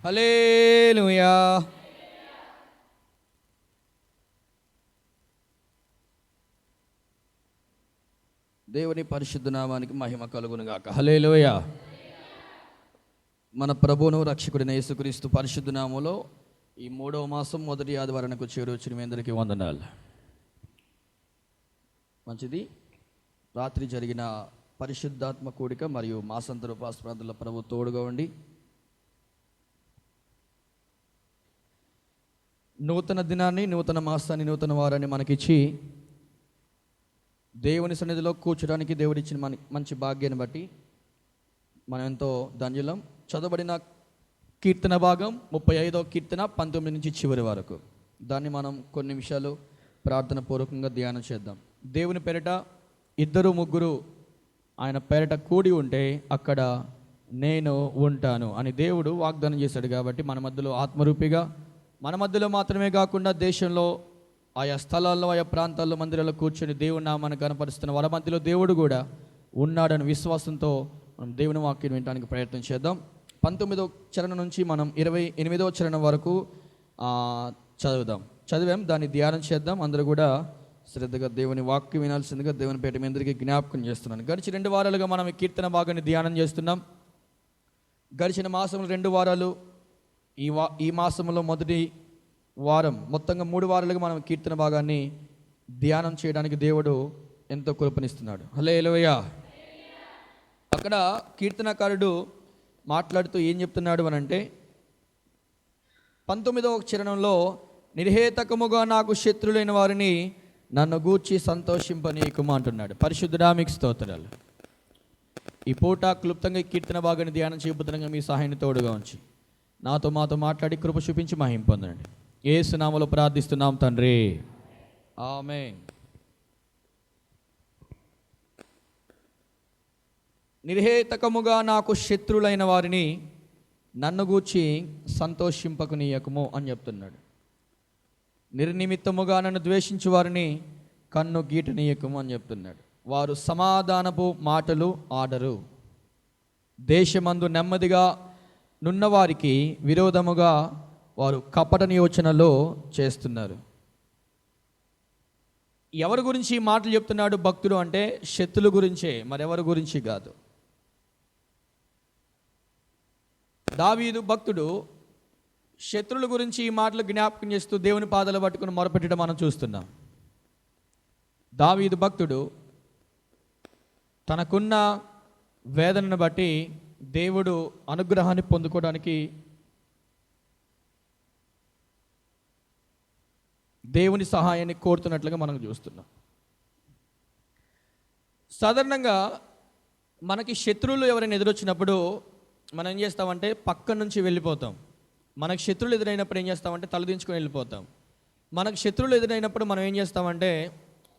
హల్లెలూయా. దేవుని పరిశుద్ధ నామానికి మహిమ కలుగును గాక. హల్లెలూయా. మన ప్రభువును రక్షకుడైన యేసుక్రీస్తు పరిశుద్ధ నామములో ఈ 3వ మాసం మొదటి ఆదివారానికి చేరువచ్చిన మీ అందరికీ వందనాలు. మంచిది. రాత్రి జరిగిన పరిశుద్ధాత్మ కూడిక మరియు మాసాంతర ఉపవాస ప్రార్థనలో ప్రభు తోడుగా ఉండి నూతన దినాన్ని, నూతన మాసాన్ని, నూతన వారాన్ని మనకిచ్చి దేవుని సన్నిధిలో కూర్చోడానికి దేవుడిచ్చిన మంచి భాగ్యాన్ని బట్టి మనం ఎంతో ధన్యులం. చదవబడిన కీర్తన భాగం 35వ కీర్తన 19 నుంచి చివరి వరకు. దాన్ని మనం కొన్ని నిమిషాలు ప్రార్థన పూర్వకంగా ధ్యానం చేద్దాం. దేవుని పేరిట 2-3 ఆయన పేరిట కూడి ఉంటే అక్కడ నేను ఉంటాను అని దేవుడు వాగ్దానం చేశాడు. కాబట్టి మన మధ్యలో ఆత్మరూపిగా, మన మధ్యలో మాత్రమే కాకుండా దేశంలో ఆయా స్థలాల్లో, ఆయా ప్రాంతాల్లో, మందిరాల్లో కూర్చొని దేవుని నామాన్ని కనపరుస్తున్న వాళ్ళ మధ్యలో దేవుడు కూడా ఉన్నాడని విశ్వాసంతో మనం దేవుని వాక్యం వినడానికి ప్రయత్నం చేద్దాం. 19వ చరణం నుంచి మనం 28వ చరణం వరకు చదివాం. దాన్ని ధ్యానం చేద్దాం. అందరూ కూడా శ్రద్ధగా దేవుని వాక్యం వినాల్సిందిగా దేవుని పేట మీ అందరికీ జ్ఞాపకం చేస్తున్నాను. గడిచిన 2 వారాలుగా మనం ఈ కీర్తన భాగాన్ని ధ్యానం చేస్తున్నాం. గడిచిన మాసంలో 2 వారాలు, ఈ మాసంలో మొదటి వారం, మొత్తంగా 3 వారాలుగా మనం కీర్తన భాగాన్ని ధ్యానం చేయడానికి దేవుడు ఎంతో కృపనిస్తున్నాడు. హల్లెలూయా. అక్కడ కీర్తనకారుడు మాట్లాడుతూ ఏం చెప్తున్నాడు అనంటే 19వ చరణంలో, నిర్హేతకముగా నాకు శత్రులైన వారిని నన్ను గూర్చి సంతోషింపనీయకుమా అంటున్నాడు. పరిశుద్ధుడా మీకు స్తోత్రాలు. ఈ పూట క్లుప్తంగా ఈ కీర్తన భాగాన్ని ధ్యానం చేయబోతున్నా మీ సహాయాన్ని తోడుగా ఉంచి మాతో మాట్లాడి కృప చూపించి మహిమ పొందండి. యేసు నామములో ప్రార్థిస్తున్నాం తండ్రి, ఆమేన్. నిర్హేతకముగా నాకు శత్రులైన వారిని నన్ను గూర్చి సంతోషింపకనీయకము అని చెప్తున్నాడు. నిర్నిమిత్తముగా నన్ను ద్వేషించు వారిని కన్ను గీటనీయకము అని చెప్తున్నాడు. వారు సమాధానపు మాటలు ఆడరు. దేశమందు నెమ్మదిగా నున్నవారికి విరోధముగా వారు కపట యోచనలో చేస్తున్నారు. ఎవరి గురించి ఈ మాటలు చెప్తున్నాడు భక్తుడు అంటే శత్రుల గురించే, మరెవరి గురించి కాదు. దావీదు భక్తుడు శత్రుల గురించి ఈ మాటలు జ్ఞాపకం చేస్తూ దేవుని పాదాలు పట్టుకుని మొరపెట్టడం మనం చూస్తున్నాం. దావీదు భక్తుడు తనకున్న వేదనను బట్టి దేవుడు అనుగ్రహాన్ని పొందుకోవడానికి దేవుని సహాయాన్ని కోరుతున్నట్లుగా మనం చూస్తున్నాం. సాధారణంగా మనకి శత్రువులు ఎవరైనా ఎదురొచ్చినప్పుడు మనం ఏం చేస్తామంటే పక్క నుంచి వెళ్ళిపోతాం. మనకు శత్రువులు ఎదురైనప్పుడు ఏం చేస్తామంటే తలదించుకొని వెళ్ళిపోతాం. మనకు శత్రువులు ఎదురైనప్పుడు మనం ఏం చేస్తామంటే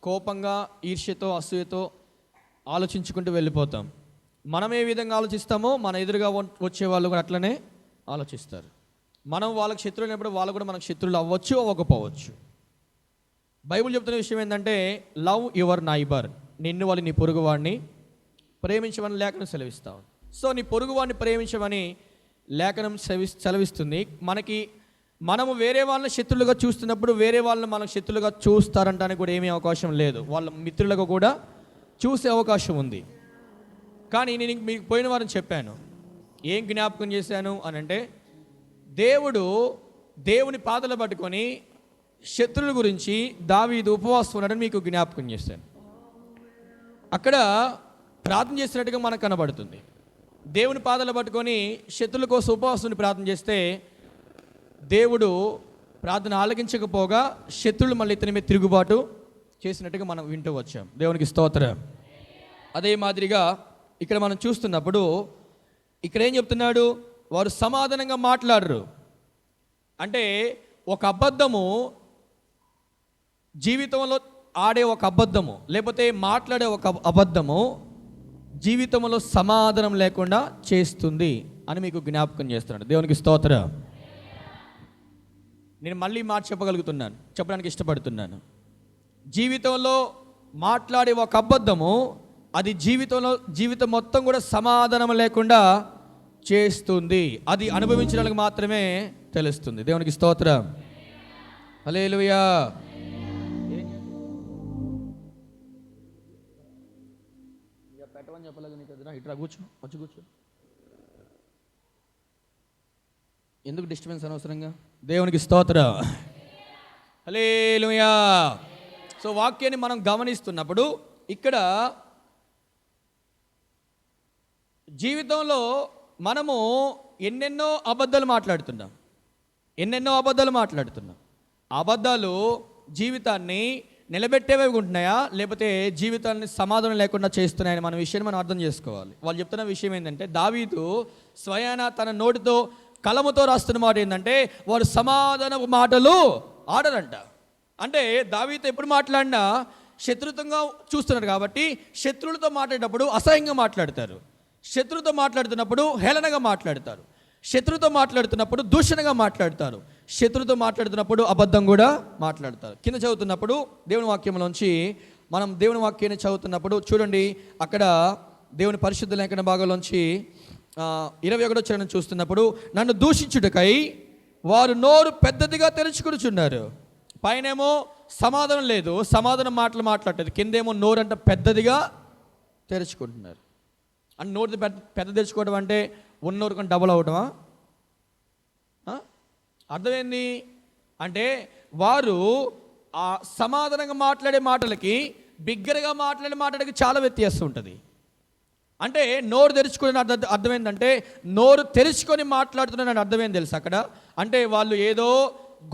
కోపంగా, ఈర్ష్యతో, అసూయతో ఆలోచించుకుంటూ వెళ్ళిపోతాం. మనం ఏ విధంగా ఆలోచిస్తామో మన ఎదురుగా వచ్చే వాళ్ళు కూడా అట్లనే ఆలోచిస్తారు. మనం వాళ్ళకి శత్రువులు అయినప్పుడు వాళ్ళు కూడా మనకు శత్రువులు అవ్వచ్చు, అవ్వకపోవచ్చు. బైబిల్ చెప్తున్న విషయం ఏంటంటే లవ్ యువర్ నైబర్, నిన్ను వాళ్ళు నీ పొరుగువాడిని ప్రేమించమని లేఖనం సెలవిస్తావు. సో నీ పొరుగువాడిని ప్రేమించమని లేఖనం సెలవిస్తుంది. మనము వేరే వాళ్ళని శత్రులుగా చూస్తున్నప్పుడు వేరే వాళ్ళని మనం శత్రులుగా చూస్తారంటానికి కూడా ఏమీ అవకాశం లేదు. వాళ్ళ మిత్రులుగా కూడా చూసే అవకాశం ఉంది. కానీ నేను మీకు పోయిన వారం చెప్పాను, ఏం జ్ఞాపకం చేశాను అని అంటే దేవుని పాదాలు పట్టుకొని శత్రువుల గురించి దావీదు ఉపవాసం ఉన్నాడని మీకు జ్ఞాపకం చేశాను. అక్కడ ప్రార్థన చేసినట్టుగా మనకు కనబడుతుంది. దేవుని పాదాలు పట్టుకొని శత్రువుల కోసం ఉపవాసం ప్రార్థన చేస్తే దేవుడు ప్రార్థన ఆలకించకపోగా శత్రువులు మళ్ళీ ఇతని మీద తిరుగుబాటు చేసినట్టుగా మనం వింటూ వచ్చాం. దేవునికి స్తోత్రం. అదే మాదిరిగా ఇక్కడ మనం చూస్తున్నప్పుడు ఇక్కడ ఏం చెప్తున్నాడు, వారు సమాధానంగా మాట్లాడరు. అంటే ఒక అబద్ధము, జీవితంలో ఆడే ఒక అబద్ధము, లేకపోతే మాట్లాడే ఒక అబద్ధము జీవితంలో సమాధానం లేకుండా చేస్తుంది అని మీకు జ్ఞాపకం చేస్తున్నాడు. దేవునికి స్తోత్రం. నేను మళ్ళీ మాట చెప్పడానికి ఇష్టపడుతున్నాను. జీవితంలో మాట్లాడే ఒక అబద్ధము అది జీవితం మొత్తం కూడా సమాధానం లేకుండా చేస్తుంది. అది అనుభవించిన వాళ్ళకి మాత్రమే తెలుస్తుంది. దేవునికి స్తోత్రం. హల్లెలూయా. పెట్టమని చెప్పలేదు నీకు, అదిరా ఇట్లా కూర్చో. ఎందుకు డిస్టర్బెన్స్ అనవసరంగా? దేవునికి స్తోత్రం. హల్లెలూయా. సో వాక్యాన్ని మనం గమనిస్తున్నప్పుడు ఇక్కడ జీవితంలో మనము ఎన్నెన్నో అబద్ధాలు మాట్లాడుతున్నాం. అబద్ధాలు జీవితాన్ని నిలబెట్టేవే ఉంటున్నాయా, లేకపోతే జీవితాన్ని సమాధానం లేకుండా చేస్తున్నాయని మన విషయాన్ని మనం అర్థం చేసుకోవాలి. వాళ్ళు చెప్తున్న విషయం ఏంటంటే, దావీదు స్వయాన తన నోటితో కలముతో రాస్తున్న మాట ఏంటంటే, వారు సమాధాన మాటలు ఆడరంట. అంటే దావీదు ఎప్పుడు మాట్లాడినా శత్రుత్వంగా చూస్తున్నారు కాబట్టి, శత్రువులతో మాట్లాడేటప్పుడు అసహ్యంగా మాట్లాడతారు, శత్రువుతో మాట్లాడుతున్నప్పుడు హేళనగా మాట్లాడతారు, శత్రువుతో మాట్లాడుతున్నప్పుడు దూషణగా మాట్లాడతారు, శత్రువుతో మాట్లాడుతున్నప్పుడు అబద్ధం కూడా మాట్లాడతారు. కింద చదువుతున్నప్పుడు దేవుని వాక్యంలోంచి మనం దేవుని వాక్యాన్ని చదువుతున్నప్పుడు చూడండి, అక్కడ దేవుని పరిశుద్ధ లేఖన భాగంలోంచి 21వ వచనం చూస్తున్నప్పుడు, నన్ను దూషించుటకై వారు నోరు పెద్దదిగా తెరుచుకునిచున్నారు. పైనేమో సమాధానం లేదు, సమాధానం మాటలు మాట్లాడలేదు, కిందేమో నోరంట పెద్దదిగా తెరుచుకుంటున్నారు. అని నోరు పెద్ద తెరుచుకోవడం అంటే ఉన్నోరు కానీ డబుల్ అవటమా? అర్థమైంది అంటే వారు ఆ సమాధానంగా మాట్లాడే మాటలకి బిగ్గరగా మాట్లాడే మాటలకి చాలా వ్యత్యాసం ఉంటుంది. అంటే నోరు తెరుచుకునే అర్థమైందంటే నోరు తెరుచుకొని మాట్లాడుతున్నారని అర్థమైంది తెలుసు అక్కడ. అంటే వాళ్ళు ఏదో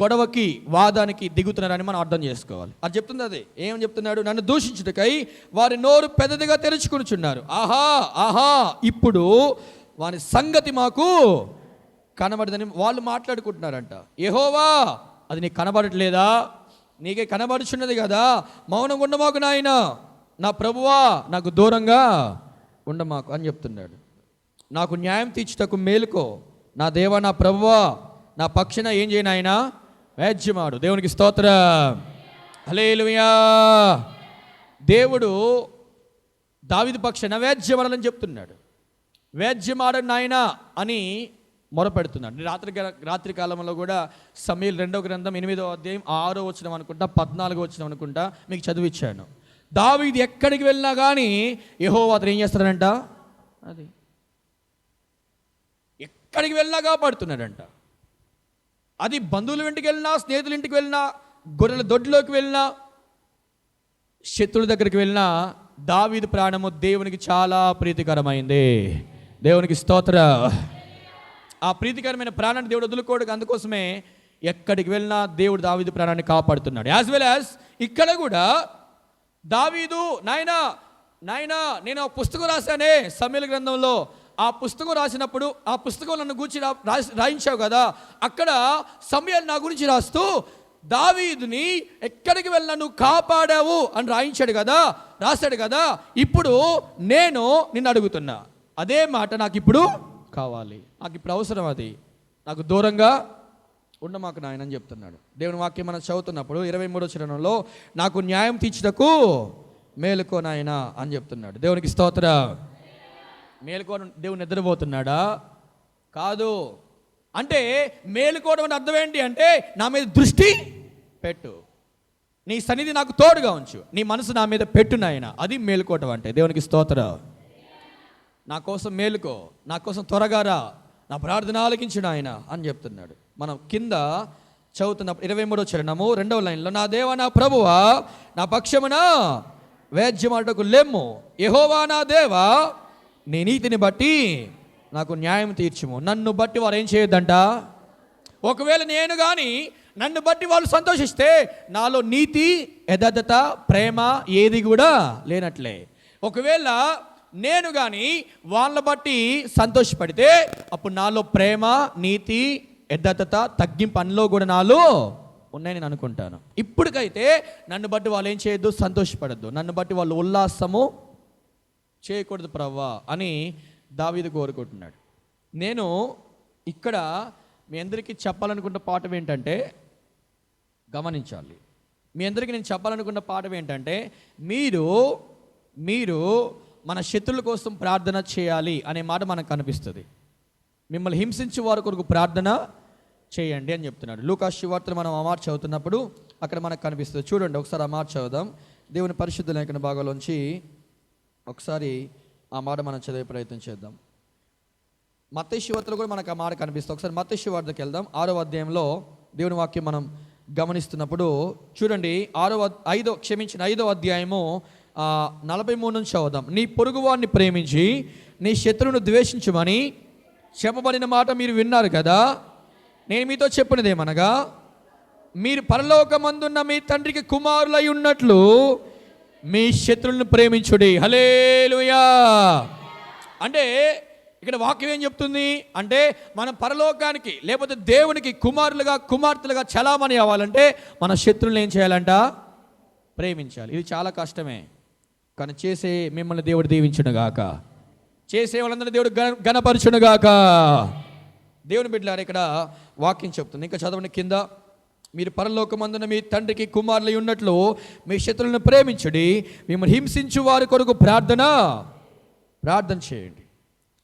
గొడవకి వాదానికి దిగుతున్నారని మనం అర్థం చేసుకోవాలి. అది చెప్తుంది అదే. ఏమని చెప్తున్నాడు? నన్ను దూషించుటకై వారి నోరు పెద్దదిగా తెరుచుకునిచున్నారు. ఆహా ఇప్పుడు వారి సంగతి మాకు కనబడదని వాళ్ళు మాట్లాడుకుంటున్నారంట. యెహోవా, అది నీకు కనబడట్లేదా? నీకే కనబడుచున్నది కదా, మౌనంగా ఉండమాకు నాయన, నా ప్రభువా నాకు దూరంగా ఉండమాకు అని చెప్తున్నాడు. నాకు న్యాయం తీర్చుటకు మేలుకో నా దేవా, నా ప్రభువా నా పక్షాన ఏం చేయను ఆయన, వేద్యమాడు. దేవునికి స్తోత్రం. హల్లెలూయా. దేవుడు దావీదు పక్షాన వేద్యమాడని చెప్తున్నాడు. వేద్యమాడని నాయన అని మొరపెడుతున్నాడు. రాత్రి కాలంలో కూడా సమూయేలు 2వ గ్రంథం 8వ అధ్యాయం 6వ వచనం అనుకుంటా 14వ వచనం అనుకుంటా మీకు చదివిచ్చాను. దావీదు ఎక్కడికి వెళ్ళినా కానీ యెహోవా అతను ఏం చేస్తాడంట, అది ఎక్కడికి వెళ్ళినా కాపాడుతున్నాడంట. అది బంధువుల ఇంటికి వెళ్ళినా, స్నేహితుల ఇంటికి వెళ్ళినా, గొర్రెల దొడ్లోకి వెళ్ళినా, శత్రువుల దగ్గరికి వెళ్ళినా దావీదు ప్రాణము దేవునికి చాలా ప్రీతికరమైంది. దేవునికి స్తోత్రం. ఆ ప్రీతికరమైన ప్రాణాన్ని దేవుడు వదులుకోవడానికి అందుకోసమే ఎక్కడికి వెళ్ళినా దేవుడు దావీదు ప్రాణాన్ని కాపాడుతున్నాడు. యాజ్ వెల్ యాజ్ ఇక్కడ కూడా దావీదు నాయనా నేను ఒక పుస్తకం రాశానే సమూయేలు గ్రంథంలో, ఆ పుస్తకం రాసినప్పుడు ఆ పుస్తకం నన్ను గురించి రాయించావు కదా, అక్కడ సమూయేలు నా గురించి రాస్తూ దావీదుని ఎక్కడికి వెళ్ళినా నువ్వు కాపాడావు అని రాశాడు కదా, ఇప్పుడు నేను నిన్ను అడుగుతున్నా, అదే మాట నాకు ఇప్పుడు కావాలి, నాకు ఇప్పుడు అవసరం, అది నాకు దూరంగా ఉండమాకు నాయన అని చెప్తున్నాడు. దేవుని వాక్యం మనం చదువుతున్నప్పుడు 23వ వచనంలో నాకు న్యాయం తీర్చుటకు మేలుకో నాయన అని చెప్తున్నాడు. దేవునికి స్తోత్రం. మేలుకోవడం దేవుడు నిద్రపోతున్నాడా? కాదు. అంటే మేలుకోవడం అంటే అర్థం ఏంటి అంటే, నా మీద దృష్టి పెట్టు, నీ సన్నిధి నాకు తోడుగా ఉంచు, నీ మనసు నా మీద పెట్టు నాయన, అది మేలుకోవటం అంటే. దేవునికి స్తోత్రం. నా కోసం మేలుకో, నా కోసం త్వరగా రా, నా ప్రార్థన ఆలకించు నాయన అని చెప్తున్నాడు. మనం కింద చదువుతున్నప్పుడు 23వ చరణము 2వ లైన్లో, నా దేవా నా ప్రభువా నా పక్షమున వేద్యమాటకు లెమ్ము, యెహోవా నా దేవా నీ నీతిని బట్టి నాకు న్యాయం తీర్చుము. నన్ను బట్టి వారు ఏం చేయొద్దంట. ఒకవేళ నేను కానీ నన్ను బట్టి వాళ్ళు సంతోషిస్తే నాలో నీతి, యథార్థత, ప్రేమ ఏది కూడా లేనట్లే. ఒకవేళ నేను కానీ వాళ్ళ బట్టి సంతోషపడితే అప్పుడు నాలో ప్రేమ, నీతి, యథార్థత, తగ్గింపు అన్నలో కూడా నాలో ఉన్నాయని నేను అనుకుంటాను. ఇప్పటికైతే నన్ను బట్టి వాళ్ళు ఏం చేయొద్దు, సంతోషపడద్దు, నన్ను బట్టి వాళ్ళు ఉల్లాసము చేయకూడదు ప్రవ్వా అని దావీదు కోరుకుంటున్నాడు. నేను ఇక్కడ మీ అందరికీ చెప్పాలనుకున్న పాఠం ఏంటంటే, గమనించాలి, మీ అందరికీ నేను చెప్పాలనుకున్న పాఠం ఏంటంటే, మీరు మన శత్రువుల కోసం ప్రార్థన చేయాలి అనే మాట మనకు కనిపిస్తుంది. మిమ్మల్ని హింసించే వారి కొరకు ప్రార్థన చేయండి అని చెప్తున్నాడు. లూకా సువార్తలో మనం ఆ మాట చదువుతున్నప్పుడు అక్కడ మనకు కనిపిస్తుంది. చూడండి ఒకసారి ఆ మాట చదువుదాం. దేవుని పరిశుద్ధ లేఖన భాగంలోంచి ఒకసారి ఆ మాట మనం చదివే ప్రయత్నం చేద్దాం. మత్తయి సువార్తలో కూడా మనకు ఆ మాట కనిపిస్తుంది. ఒకసారి మత్తయి సువార్తకి వెళ్దాం. 6వ అధ్యాయంలో దేవుని వాక్యం మనం గమనిస్తున్నప్పుడు చూడండి, 5వ అధ్యాయము 43 నుంచి చదువుదాం. నీ పొరుగువాడిని ప్రేమించి నీ శత్రువును ద్వేషించమని చెప్పబడిన మాట మీరు విన్నారు కదా. నేను మీతో చెప్పినదేమనగా, మీరు పరలోకమందున్న మీ తండ్రికి కుమారులై ఉన్నట్లు మీ శత్రువులను ప్రేమించుడి. హల్లెలూయా. అంటే ఇక్కడ వాక్యం ఏం చెప్తుంది అంటే, మనం పరలోకానికి లేకపోతే దేవునికి కుమారులుగా కుమార్తెలుగా చలామణి అవ్వాలంటే మన శత్రువులను ఏం చేయాలంట? ప్రేమించాలి. ఇది చాలా కష్టమే, కానీ చేసే మిమ్మల్ని దేవుడు దీవించునుగాక. చేసే వాళ్ళందరినీ దేవుడు గణపరచునుగాక. దేవుని బిడ్డలారా, ఇక్కడ వాక్యం చెప్తుంది. ఇంకా చదవండి కింద. మీరు పరలోకమందున మీ తండ్రికి కుమారులై ఉన్నట్లు మీ శత్రువులను ప్రేమించుడి, మిమ్మల్ని హింసించు వారి కొరకు ప్రార్థన చేయండి.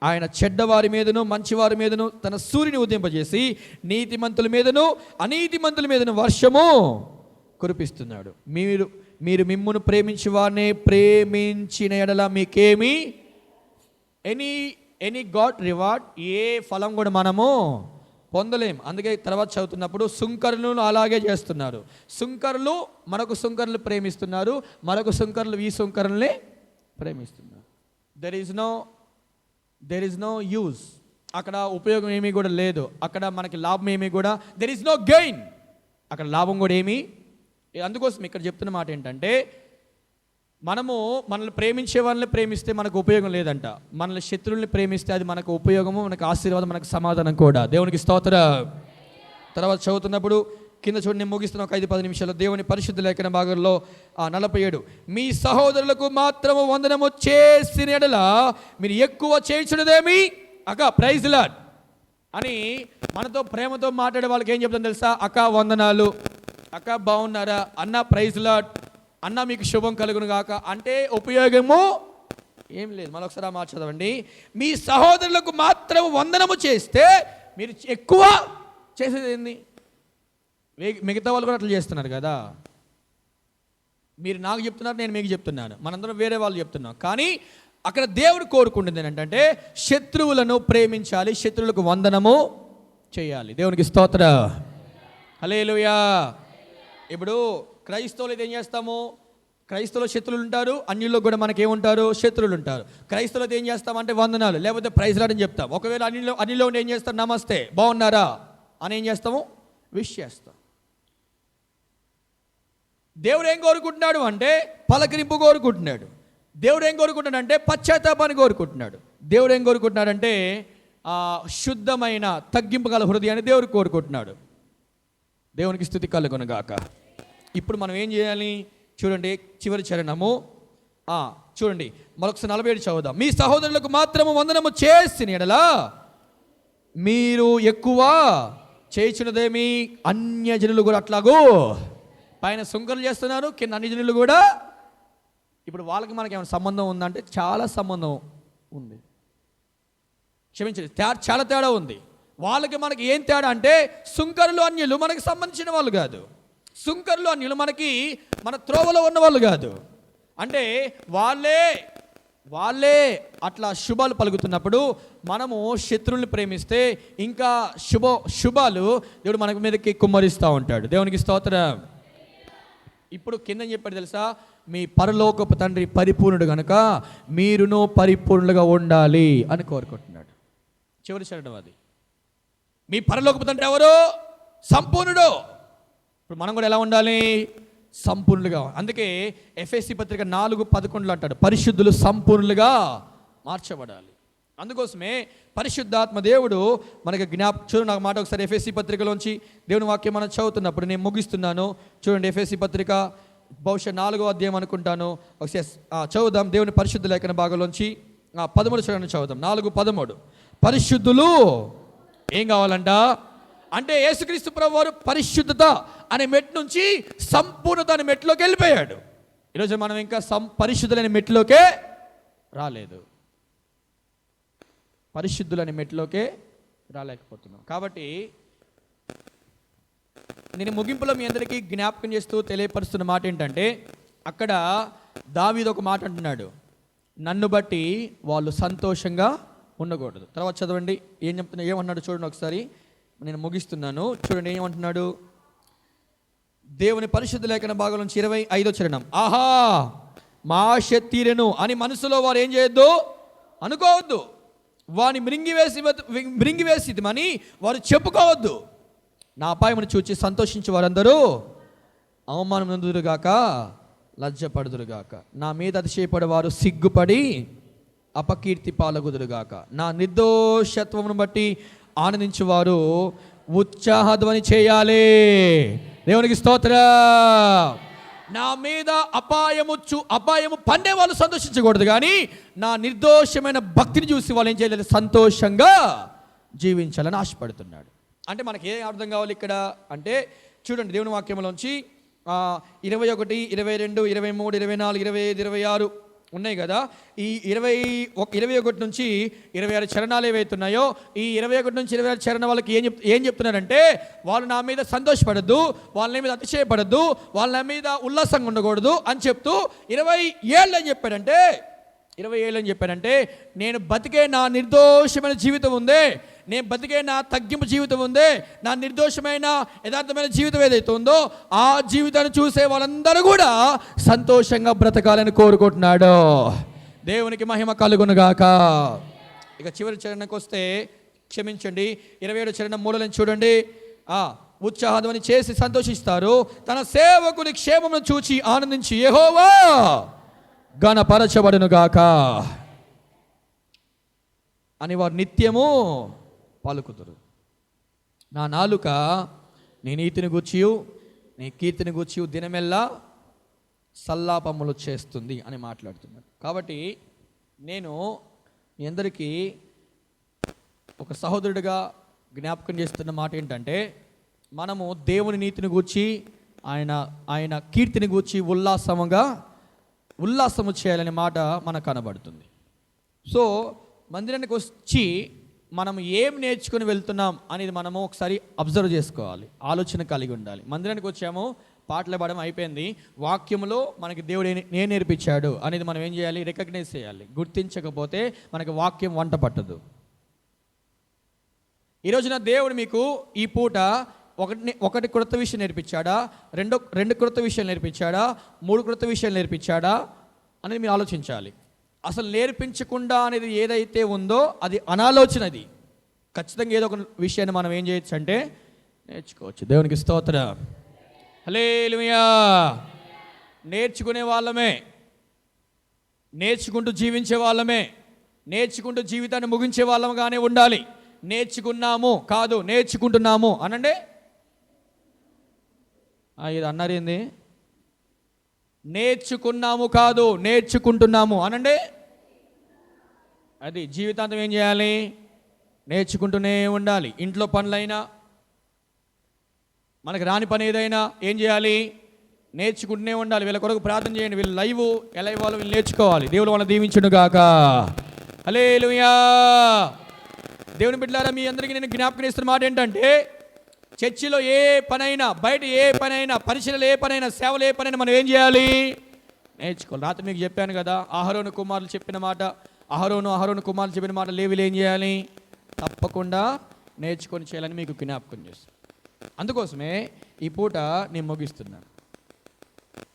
ఆయన చెడ్డవారి మీదను మంచివారి మీదను తన సూర్యుని ఉదయింపజేసి నీతిమంతుల మీదను అనీతిమంతుల మీదను వర్షము కురిపిస్తున్నాడు. మీరు మిమ్మును ప్రేమించు వారిని ప్రేమించిన ఎడల మీకేమి ఎనీ గాడ్ రివార్డ్, ఏ ఫలం కూడా మనము పొందలేం. అందుకే తర్వాత చదువుతున్నప్పుడు సుంకరులను అలాగే చేస్తున్నారు. సుంకరులు మరొక సుంకరులు ప్రేమిస్తున్నారు, మరొక సుంకరులు ఈ సుంకరుల్ని ప్రేమిస్తున్నారు. There is no use. అక్కడ ఉపయోగం ఏమీ కూడా లేదు. అక్కడ మనకి లాభం ఏమీ కూడా, దెర్ ఈజ్ నో గెయిన్. అక్కడ లాభం కూడా ఏమీ. అందుకోసం ఇక్కడ చెప్తున్న మాట ఏంటంటే, మనము మనల్ని ప్రేమించే వాళ్ళని ప్రేమిస్తే మనకు ఉపయోగం లేదంట. మనల్ని శత్రువుల్ని ప్రేమిస్తే అది మనకు ఉపయోగము, మనకు ఆశీర్వాదం, మనకు సమాధానం కూడా. దేవునికి స్తోత్రం. తర్వాత చదువుతున్నప్పుడు కింద చూడండి, నేను ముగిస్తున్న ఒక 5-10 నిమిషాలు. దేవుని పరిశుద్ధ లేఖన భాగంలో 47, మీ సహోదరులకు మాత్రము వందనము చేసిన ఎడల మీరు ఎక్కువ చేయించున్నదేమి అక్క ప్రైజ్ లార్డ్ అని మనతో ప్రేమతో మాట్లాడే వాళ్ళకి ఏం చెప్తాను తెలుసా? అక్క వందనాలు, అక్క బాగున్నారా, అన్న ప్రైజ్ లార్డ్, అన్న మీకు శుభం కలుగును గాక అంటే ఉపయోగము ఏం లేదు. మరొకసారి మాట చదవండి. మీ సహోదరులకు మాత్రం వందనము చేస్తే మీరు ఎక్కువ చేసేది ఏంది? మిగతా వాళ్ళు కూడా అట్లా చేస్తున్నారు కదా. మీరు నాకు చెప్తున్నారు, నేను మీకు చెప్తున్నాను, మనందరం వేరే వాళ్ళు చెప్తున్నాం. కానీ అక్కడ దేవుడు కోరుకుంటుంది ఏంటంటే శత్రువులను ప్రేమించాలి, శత్రువులకు వందనము చేయాలి. దేవునికి స్తోత్రం. హల్లెలూయా. ఇప్పుడు క్రైస్తవులు ఏం చేస్తాము? క్రైస్తవులు శత్రువులు ఉంటారు, అన్యుల్లో కూడా మనకి ఏముంటారు? శత్రువులు ఉంటారు. క్రైస్తవులు ఏం చేస్తామంటే వందనాలు లేకపోతే ప్రైజ్ లార్డ్ అని చెప్తాం. ఒకవేళ అన్యుల్లో ఉండి ఏం చేస్తారు? నమస్తే, బాగున్నారా అని ఏం చేస్తాము? విష్ చేస్తాం. దేవుడు ఏం కోరుకుంటున్నాడు అంటే పలకరింపు కోరుకుంటున్నాడు. దేవుడు ఏం కోరుకుంటున్నాడు అంటే పశ్చాత్తాపాన్ని కోరుకుంటున్నాడు. దేవుడు ఏం కోరుకుంటున్నాడంటే శుద్ధమైన తగ్గింపు గల హృదయాన్ని దేవుడు కోరుకుంటున్నాడు. దేవునికి స్తుతి కలుగునుగాక. ఇప్పుడు మనం ఏం చేయాలి చూడండి, చివరి చరణము చూడండి, మరొకసారి 47 చదువుదాం. మీ సహోదరులకు మాత్రము వందనము చేసిన ఎడల మీరు ఎక్కువ చేయించున్నదేమి? అన్యజనులు కూడా అట్లాగూ పైన సుంకలు చేస్తున్నారు, కింద అన్యజనులు కూడా. ఇప్పుడు వాళ్ళకి మనకి ఏమైనా సంబంధం ఉందంటే చాలా సంబంధం ఉంది. క్షమించండి, చాలా తేడా ఉంది. వాళ్ళకి మనకి ఏం తేడా అంటే సుంకరులు అన్యులు మనకి సంబంధించిన వాళ్ళు కాదు. సుంకరులు అన్యులు మనకి మన త్రోవలో ఉన్న వాళ్ళు కాదు. అంటే వాళ్ళే అట్లా శుభాలు పలుకుతున్నప్పుడు మనము శత్రువుల్ని ప్రేమిస్తే ఇంకా శుభాలు దేవుడు మనకి మీదకి కుమ్మరిస్తూ ఉంటాడు. దేవునికి స్తోత్రం. ఇప్పుడు కింద చెప్పాడు తెలుసా? మీ పరలోకపు తండ్రి పరిపూర్ణుడు కనుక మీరును పరిపూర్ణులుగా ఉండాలి అని కోరుకుంటున్నాడు. చివరి చరణం అది. మీ పరలోకపు తండ్రి ఎవరు? సంపూర్ణుడు. ఇప్పుడు మనం కూడా ఎలా ఉండాలి? సంపూర్ణులుగా. అందుకే ఎఫెసీ పత్రిక 4:11 అంటాడు, పరిశుద్ధులు సంపూర్ణులుగా మార్చబడాలి. అందుకోసమే పరిశుద్ధాత్మ దేవుడు మనకి చూడండి, నాకు మాట ఒకసారి ఎఫెసీ పత్రికలోంచి దేవుని వాక్యం మనం చదువుతున్నప్పుడు నేను ముగిస్తున్నాను. చూడండి, ఎఫెసీ పత్రిక బహుశా 4వ అధ్యాయం అనుకుంటాను. ఒకసారి చదువుదాం. దేవుని పరిశుద్ధ లేఖన భాగంలోంచి 13 చరణం చదువుదాం. 4:13. పరిశుద్ధులు ఏం కావాలంట అంటే యేసుక్రీస్తు ప్రభువు వారు పరిశుద్ధత అనే మెట్టు నుంచి సంపూర్ణత అనే మెట్టులోకి వెళ్ళిపోయాడు. ఈరోజు మనం ఇంకా పరిశుద్ధులనే మెట్టులోకే రాలేదు. పరిశుద్ధులనే మెట్టులోకే రాలేకపోతున్నాం. కాబట్టి నేను ముగింపులో మీ అందరికీ జ్ఞాపకం చేస్తూ తెలియపరుస్తున్న మాట ఏంటంటే, అక్కడ దావీదు ఒక మాట అంటున్నాడు, నన్ను బట్టి వాళ్ళు సంతోషంగా ఉండకూడదు. తర్వాత చదవండి ఏమన్నాడు చూడండి ఒకసారి, నేను ముగిస్తున్నాను. చూడండి ఏమంటున్నాడు, దేవుని పరిశుద్ధ లేఖన భాగం నుంచి 25వ చరణం. ఆహా మా ఆశ తీరెను అని మనసులో వారు ఏం చేయొద్దు, అనుకోవద్దు. వాని మృంగివేసిమని వారు చెప్పుకోవద్దు. నా అపాయమును చూచి సంతోషించి వారందరూ అవమానం నందుదురుగాక, లజ్జపడుదురుగాక. నా మీద అతిశయపడే వారు సిగ్గుపడి అపకీర్తి పాలగుదురుగాక. నా నిర్దోషత్వమును బట్టి ఆనందించువారు ఉత్సాహధ్వని చేయాలి. దేవునికి స్తోత్రం. నా మీద అపాయము పండే వాళ్ళు సంతోషించకూడదు, కానీ నా నిర్దోషమైన భక్తిని చూసి వాళ్ళు ఏం చేయాలి, సంతోషంగా జీవించాలని ఆశపడుతున్నాడు. అంటే మనకి ఏం అర్థం కావాలి ఇక్కడ అంటే, చూడండి దేవుని వాక్యంలోంచి 21, 22, 23, 24, 25, 26 ఉన్నాయి కదా. ఈ 21 నుంచి 26 చరణాలు ఏవైతున్నాయో, ఈ 21 నుంచి 26 చరణ వాళ్ళకి ఏం చెప్తున్నారంటే, వాళ్ళు నా మీద సంతోషపడద్దు, వాళ్ళ మీద అతిశయపడద్దు, వాళ్ళ మీద ఉల్లాసంగా ఉండకూడదు అని చెప్తూ 27 అని చెప్పాడంటే, నేను బతికే నా నిర్దోషమైన జీవితం ఉందే, నేను బతికే నా తగ్గింపు జీవితం ఉందే, నా నిర్దోషమైన యథార్థమైన జీవితం ఏదైతే ఉందో, ఆ జీవితాన్ని చూసే వాళ్ళందరూ కూడా సంతోషంగా బ్రతకాలని కోరుకుంటున్నాడు. దేవునికి మహిమ కలుగునుగాక. ఇక చివరి చరణకు వస్తే, క్షమించండి, 27 చరణం మూలని చూడండి. ఉత్సాహధ్వని చేసి సంతోషిస్తారు, తన సేవకుని క్షేమమును చూచి ఆనందించి యెహోవా ఘనపరచబడునుగాక అని వారు నిత్యము పలుకుదురు. నా నాలుక నీ నీతిని గూర్చియు నీ కీర్తిని గూర్చియు దినమెల్లా సల్లాపములు చేస్తుంది అని మాట్లాడుతున్నాడు. కాబట్టి నేను మీ అందరికీ ఒక సహోదరుడిగా జ్ఞాపకం చేస్తున్న మాట ఏంటంటే, మనము దేవుని నీతిని గూర్చి ఆయన కీర్తిని గూర్చి ఉల్లాసము చేయాలనే మాట మనకు కనబడుతుంది. సో మందిరానికి వచ్చి మనం ఏం నేర్చుకుని వెళ్తున్నాం అనేది మనము ఒకసారి అబ్జర్వ్ చేసుకోవాలి, ఆలోచన కలిగి ఉండాలి. మందిరానికి వచ్చాము, పాటలు పాడడం అయిపోయింది, వాక్యములో మనకి దేవుడు నేను నేర్పించాడు అనేది మనం ఏం చేయాలి, రికగ్నైజ్ చేయాలి. గుర్తించకపోతే మనకి వాక్యం వంట పట్టదు. ఈరోజున దేవుడు మీకు ఈ పూట ఒకటి క్రొత్త విషయం నేర్పించాడా, రెండు క్రొత్త విషయాలు నేర్పించాడా, 3 క్రొత్త విషయాలు నేర్పించాడా అనేది మీరు ఆలోచించాలి. అసలు నేర్పించకుండా అనేది ఏదైతే ఉందో అది అనాలోచనది. ఖచ్చితంగా ఏదో ఒక విషయాన్ని మనం ఏం చేయొచ్చు అంటే నేర్చుకోవచ్చు. దేవునికి స్తోత్రం. హల్లెలూయా. నేర్చుకునే వాళ్ళమే, నేర్చుకుంటూ జీవించే వాళ్ళమే, నేర్చుకుంటూ జీవితాన్ని ముగించే వాళ్ళంగానే ఉండాలి. నేర్చుకున్నాము కాదు, నేర్చుకుంటున్నాము అనండి. ఇది అన్నారు ఏంది? నేర్చుకున్నాము కాదు, నేర్చుకుంటున్నాము అనండి. అది జీవితాంతం ఏం చేయాలి, నేర్చుకుంటూనే ఉండాలి. ఇంట్లో పనులైనా, మనకు రాని పని ఏదైనా ఏం చేయాలి, నేర్చుకుంటూనే ఉండాలి. వీళ్ళ కొరకు ప్రార్థన చేయండి. వీళ్ళు లైవ్ ఎలా ఇవ్వాలో వీళ్ళు నేర్చుకోవాలి. దేవుడు వాళ్ళని దీవించును గాక. హల్లెలూయా. దేవుని బిడ్డలారా, మీ అందరికీ నేను జ్ఞాపకం చేస్తున్న మాట ఏంటంటే, చర్చిలో ఏ పనైనా, బయట ఏ పనైనా, పరిచయలు ఏ పనైనా, సేవలు ఏ పనైనా మనం ఏం చేయాలి, నేర్చుకోవాలి. రాత్రి మీకు చెప్పాను కదా, అహరోను కుమారులు చెప్పిన మాట, అహరోను కుమారులు చెప్పిన మాట లేవీలు ఏం చేయాలి, తప్పకుండా నేర్చుకొని చేయాలని మీకు జ్ఞాపకం చేస్తాను. అందుకోసమే ఈ పూట నేను ముగిస్తున్నాను.